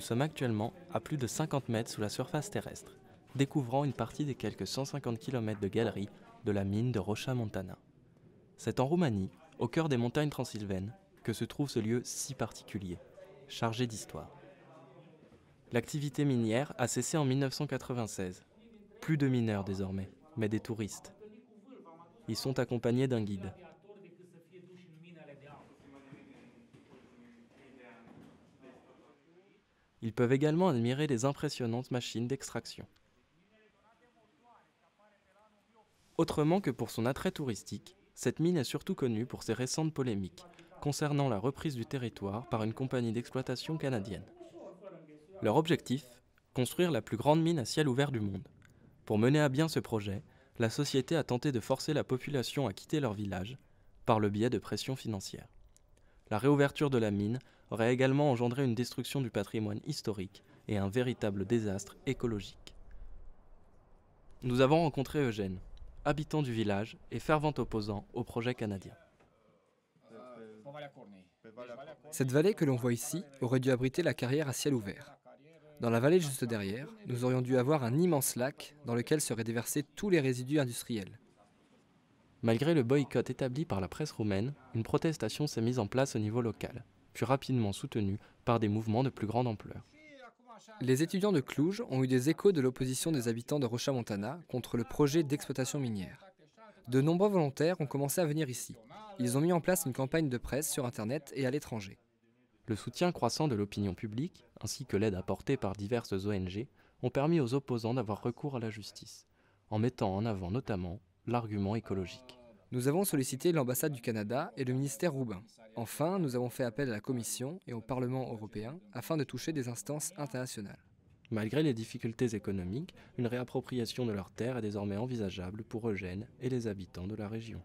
Nous sommes actuellement à plus de 50 mètres sous la surface terrestre, découvrant une partie des quelques 150 km de galeries de la mine de Rocha Montana. C'est en Roumanie, au cœur des montagnes transylvaines, que se trouve ce lieu si particulier, chargé d'histoire. L'activité minière a cessé en 1996. Plus de mineurs désormais, mais des touristes. Ils sont accompagnés d'un guide. Ils peuvent également admirer les impressionnantes machines d'extraction. Autrement que pour son attrait touristique, cette mine est surtout connue pour ses récentes polémiques concernant la reprise du territoire par une compagnie d'exploitation canadienne. Leur objectif, construire la plus grande mine à ciel ouvert du monde. Pour mener à bien ce projet, la société a tenté de forcer la population à quitter leur village par le biais de pressions financières. La réouverture de la mine aurait également engendré une destruction du patrimoine historique et un véritable désastre écologique. Nous avons rencontré Eugène, habitant du village et fervent opposant au projet canadien. Cette vallée que l'on voit ici aurait dû abriter la carrière à ciel ouvert. Dans la vallée juste derrière, nous aurions dû avoir un immense lac dans lequel seraient déversés tous les résidus industriels. Malgré le boycott établi par la presse roumaine, une protestation s'est mise en place au niveau local, puis rapidement soutenue par des mouvements de plus grande ampleur. Les étudiants de Cluj ont eu des échos de l'opposition des habitants de Rocha Montana contre le projet d'exploitation minière. De nombreux volontaires ont commencé à venir ici. Ils ont mis en place une campagne de presse sur Internet et à l'étranger. Le soutien croissant de l'opinion publique, ainsi que l'aide apportée par diverses ONG, ont permis aux opposants d'avoir recours à la justice, en mettant en avant notamment l'argument écologique. Nous avons sollicité l'ambassade du Canada et le ministère roumain. Enfin, nous avons fait appel à la Commission et au Parlement européen afin de toucher des instances internationales. Malgré les difficultés économiques, une réappropriation de leurs terres est désormais envisageable pour Eugène et les habitants de la région.